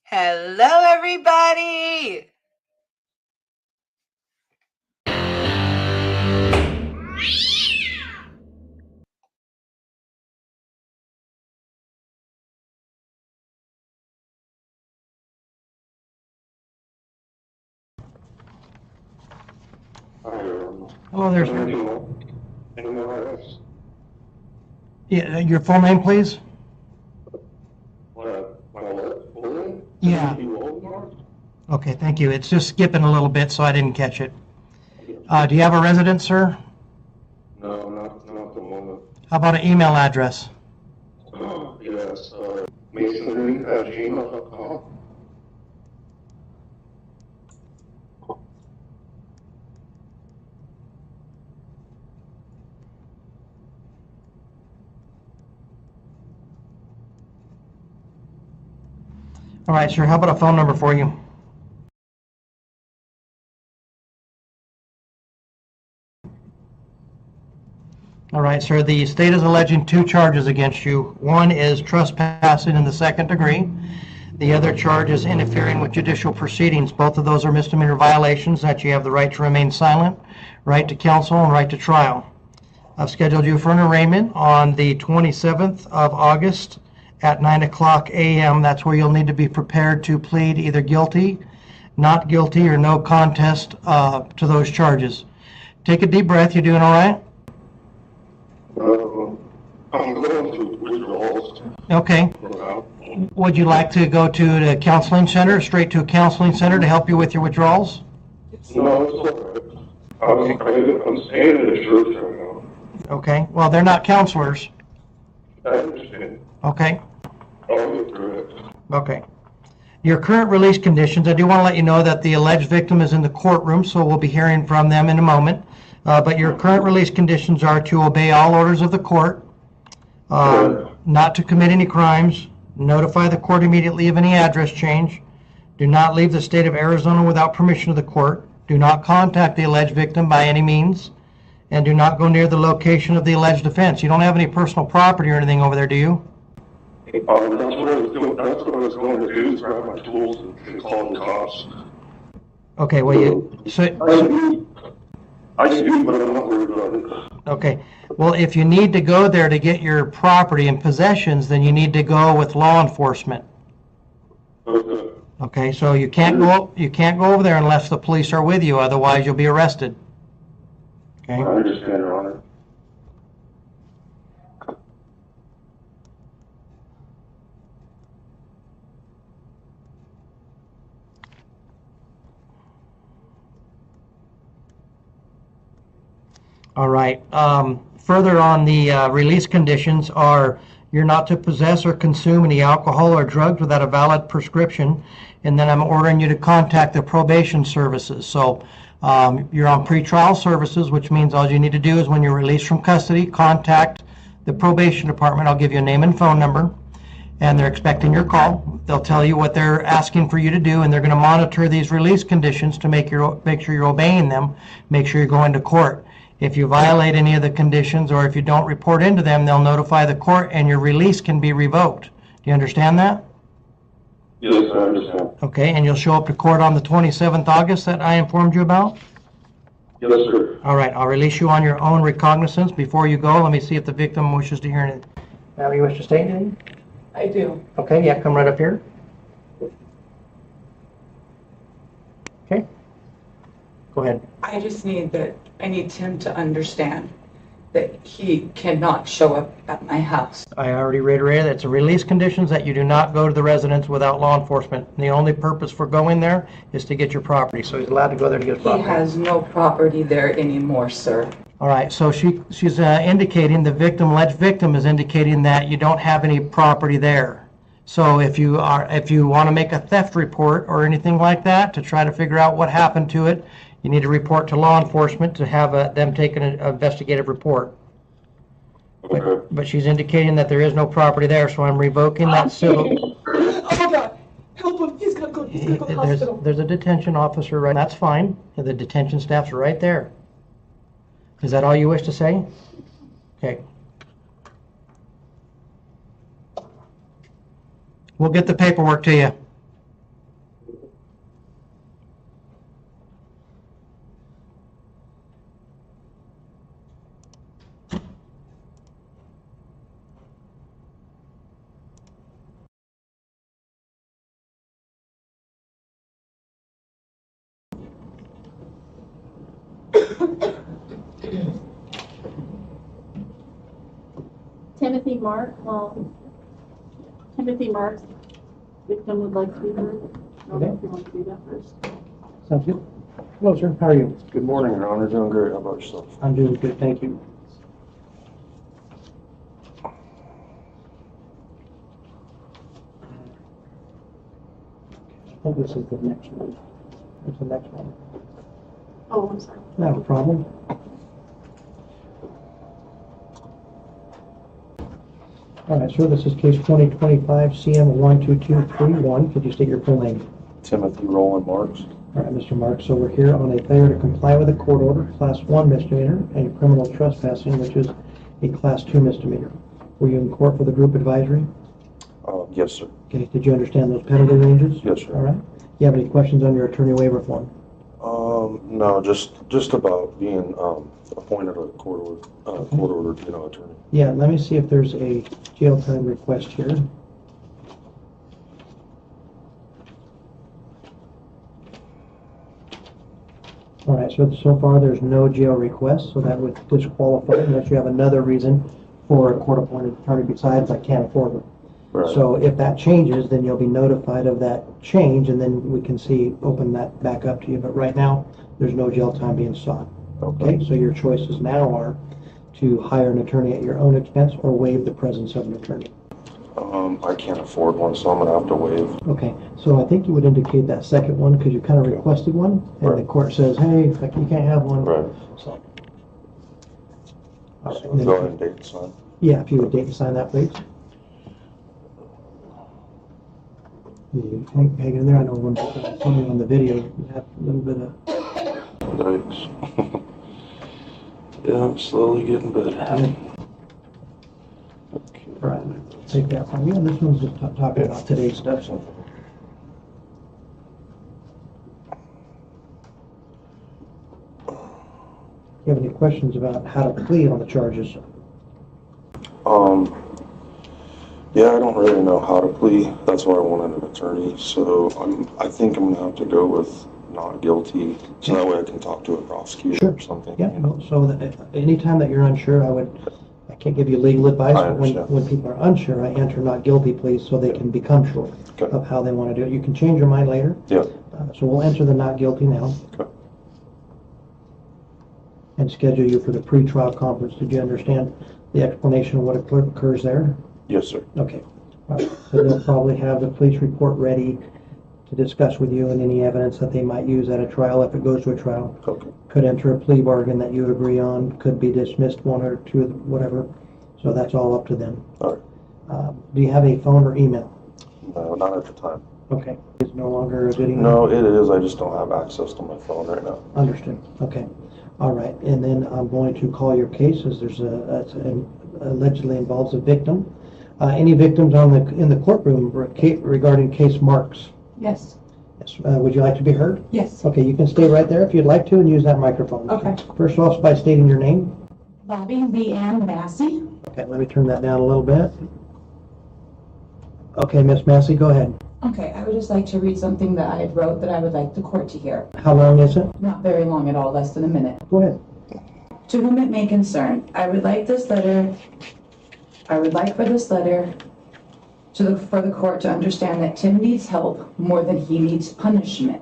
Hello, everybody. Hello there, sir. Yeah, your full name, please? Yeah. Okay, thank you. It's just skipping a little bit, so I didn't catch it. Do you have a residence, sir? No, not at the moment. How about an email address? Yes, masonry@gmail.com. All right, sir. How about a phone number for you? All right, sir. The state is alleging 2 charges against you. One is trespassing in the 2nd degree. The other charge is interfering with judicial proceedings. Both of those are misdemeanor violations that you have the right to remain silent, right to counsel, and right to trial. I've scheduled you for an arraignment on the 27th of August at 9:00 a.m. That's where you'll need to be prepared to plead either guilty, not guilty, or no contest to those charges. Take a deep breath. You doing all right? I'm going to withdrawals. Okay. Would you like to go to the counseling center, straight to a counseling center to help you with your withdrawals? No, it's all right. I'm staying at a church right now. Okay. Well, they're not counselors. I understand. Okay. I'll get through it. Okay. Your current release conditions, I do want to let you know that the alleged victim is in the courtroom, so we'll be hearing from them in a moment. But your current release conditions are to obey all orders of the court, not to commit any crimes, notify the court immediately of any address change, do not leave the state of Arizona without permission of the court, do not contact the alleged victim by any means, and do not go near the location of the alleged offense. You don't have any personal property or anything over there, do you? That's what I was doing. That's what I was going to do, is grab my tools and call the cops. Okay, well, I do, but I'm not worried about it. okay. Well, if you need to go there to get your property and possessions, then you need to go with law enforcement. Okay. Okay, so you can't go over there unless the police are with you, otherwise you'll be arrested. I Okay? understand, Your Honor. All right. Further on, the release conditions are you're not to possess or consume any alcohol or drugs without a valid prescription, and then I'm ordering you to contact the probation services. So you're on pretrial services, which means all you need to do is when you're released from custody, contact the probation department. I'll give you a name and phone number, and they're expecting your call. They'll tell you what they're asking for you to do, and they're going to monitor these release conditions to make sure you're obeying them, make sure you're going to court. If you violate any of the conditions or if you don't report into them, they'll notify the court and your release can be revoked. Do you understand that? Yes, I understand. Okay, and you'll show up to court on the 27th August that I informed you about? Yes, sir. All right, I'll release you on your own recognizance. Before you go, let me see if the victim wishes to hear anything. Now, you wish to state anything? I do. Okay, yeah, come right up here. Okay. Go ahead. I just I need Tim to understand that he cannot show up at my house. I already reiterated, it's a release conditions that you do not go to the residence without law enforcement. The only purpose for going there is to get your property, so he's allowed to go there to get his He property. has no property there anymore, sir. All right, so she's indicating, alleged victim is indicating that you don't have any property there. So if you want to make a theft report or anything like that to try to figure out what happened to it, you need to report to law enforcement to have them take an investigative report. Okay. But she's indicating that there is no property there, so I'm revoking that civil. Oh, God. Help him. He's got to go to the hospital. There's a detention officer, right? That's fine. The detention staff's right there. Is that all you wish to say? Okay. We'll get the paperwork to you. Timothy Marks, victim would like to be heard. I don't know if you want to do that first. Sounds good. Hello, sir. How are you? Good morning, Your Honor. Doing great. How about yourself? I'm doing good, thank you. I think this is the next one. It's the next one. Oh, I'm sorry. Not a problem. All right, sir, this is case 2025 CM 12231. Could you state your full name? Timothy Roland Marks. All right, Mr. Marks, so we're here on a failure to comply with a court order, Class 1 misdemeanor, and criminal trespassing, which is a Class 2 misdemeanor. Were you in court for the group advisory? Yes, sir. Okay, did you understand those penalty ranges? Yes, sir. All right. You have any questions on your attorney waiver form? No, just about being appointed a court ordered, attorney. Yeah, let me see if there's a jail time request here. All right, so far there's no jail request, so that would disqualify unless you have another reason for a court-appointed attorney besides I can't afford one. Right. So if that changes, then you'll be notified of that change, and then we can open that back up to you. But right now, there's no jail time being sought. Okay, so your choices now are to hire an attorney at your own expense or waive the presence of an attorney. I can't afford one, so I'm gonna have to waive. Okay, so I think you would indicate that second one because you kind of requested one, and the Right. court says, hey, you can't have one. Right. So. So All right, and then- go ahead and date and sign. Yeah, if you would date and sign that, please. You hang in there. I know when something on the video, you have a little bit of. Yikes. Yeah, I'm slowly getting better. Okay. Right, take that from you. And this one's just talking about today's stuff. So. You have any questions about how to plead on the charges? Yeah, I don't really know how to plea. That's why I wanted an attorney. So I think I'm gonna have to go with not guilty, so that way I can talk to a prosecutor or something. Yeah, no, so that anytime that you're unsure, I can't give you legal advice, I but when understand. people are unsure, I enter not guilty pleas so they can become sure Okay. of how they want to do it. You can change your mind later. Yeah. So we'll enter the not guilty now. Okay. And schedule you for the pre-trial conference. Did you understand the explanation of what occurs there? Yes, sir. Okay. All right. So they'll probably have the police report ready to discuss with you and any evidence that they might use at a trial if it goes to a trial. Okay. Could enter a plea bargain that you agree on, could be dismissed one or two, whatever. So that's all up to them. All right. Do you have a phone or email? No, not at the time. Okay. It's no longer a good email? No, it is. I just don't have access to my phone right now. Understood. Okay. All right. And then I'm going to call your case as there's allegedly involves a victim. Any victims in the courtroom regarding case Marks? Yes. Yes. Would you like to be heard? Yes. Okay, you can stay right there if you'd like to and use that microphone. Okay. First off, by stating your name. Bobby Leanne Massey. Okay, let me turn that down a little bit. Okay, Miss Massey, go ahead. Okay, I would just like to read something that I wrote that I would like the court to hear. How long is it? Not very long at all, less than a minute. Go ahead. To whom it may concern, I would like for this letter for the court to understand that Tim needs help more than he needs punishment.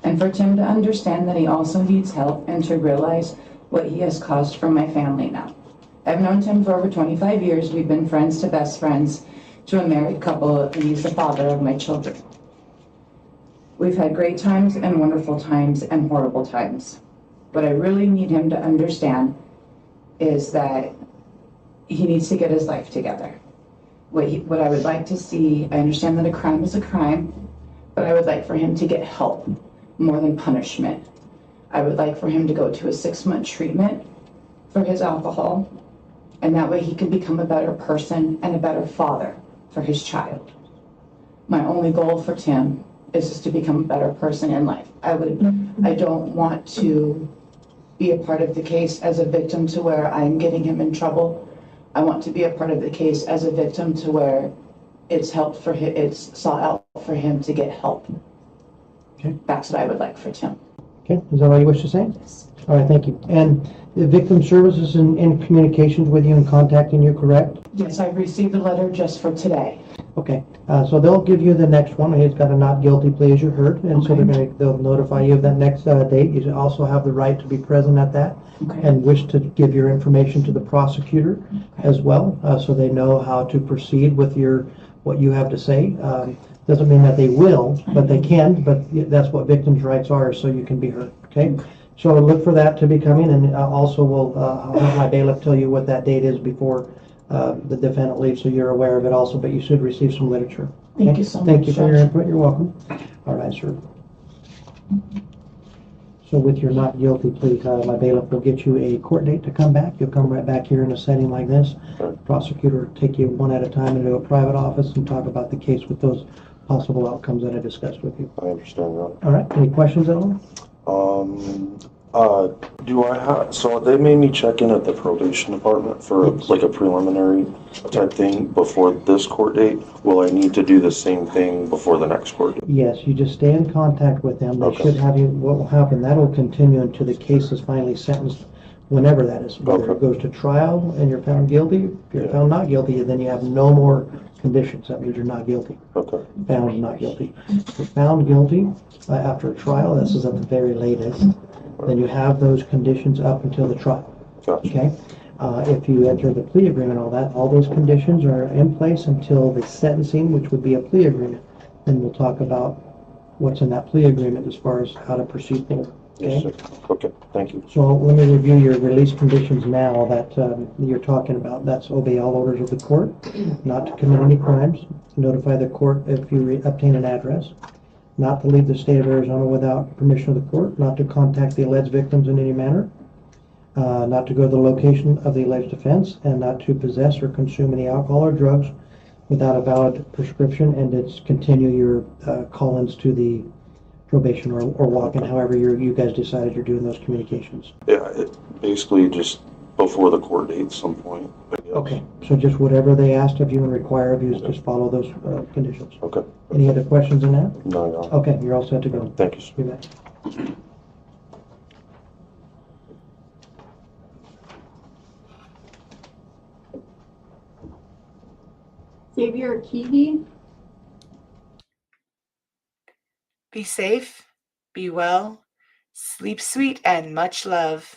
And for Tim to understand that he also needs help and to realize what he has caused for my family now. I've known Tim for over 25 years. We've been friends to best friends to a married couple, and he's the father of my children. We've had great times and wonderful times and horrible times. What I really need him to understand is that he needs to get his life together. What I would like to see, I understand that a crime is a crime, but I would like for him to get help more than punishment. I would like for him to go to a 6-month treatment for his alcohol, and that way he can become a better person and a better father for his child. My only goal for Tim is just to become a better person in life. I don't want to be a part of the case as a victim to where I'm getting him in trouble. I want to be a part of the case as a victim to where it's sought out for him to get help. Okay. That's what I would like for Tim. Okay, is that all you wish to say? Yes. All right, thank you. And the victim services in communications with you and contacting you, correct? Yes, I've received a letter just for today. Okay, so they'll give you the next one. He's got a not guilty plea, as you heard, and so they'll notify you of that next date. You also have the right to be present at that Okay. and wish to give your information to the prosecutor as well, so they know how to proceed with what you have to say. Doesn't mean that they will, but they can, but that's what victims' rights are, so you can be heard, okay? So look for that to be coming, and also I'll have my bailiff tell you what that date is before the defendant leaves, so you're aware of it also, but you should receive some literature. Okay? Thank you so much. Thank you for your input. You're welcome. All right, sir. So with your not guilty plea, my bailiff will get you a court date to come back. You'll come right back here in a setting like this. Prosecutor will take you one at a time into a private office and talk about the case with those possible outcomes that I discussed with you. I understand that. All right, any questions at all? Do I have, so they made me check in at the probation department for like a preliminary type thing before this court date. Will I need to do the same thing before the next court date? Yes, you just stay in contact with them. They Okay. should have you, what will happen, that'll continue until the case is finally sentenced, whenever that is. Whether it Okay. goes to trial and you're found guilty, if you're found not guilty, then you have no more conditions. That means you're not guilty. Okay. Found not guilty. If you're found guilty after a trial, this is at the very latest, then you have those conditions up until the trial. Gotcha. Okay? If you enter the plea agreement, all those conditions are in place until the sentencing, which would be a plea agreement. Then we'll talk about what's in that plea agreement as far as how to proceed forward. Yes, Okay? sir. Okay, thank you. So let me review your release conditions now that you're talking about. That's obey all orders of the court, not to commit any crimes, notify the court if you obtain an address, not to leave the state of Arizona without permission of the court, not to contact the alleged victims in any manner, not to go to the location of the alleged offense, and not to possess or consume any alcohol or drugs without a valid prescription, and to continue your call-ins to the probation or walk-in, however you guys decided you're doing those communications. Yeah, basically just before the court date at some point, I guess. Okay, so just whatever they asked of you and require of you is just follow those conditions. Okay. Any other questions on that? No, no. Okay, you're all set to go. Thank you, sir. You bet. Xavier Keevy. Be safe, be well, sleep sweet, and much love.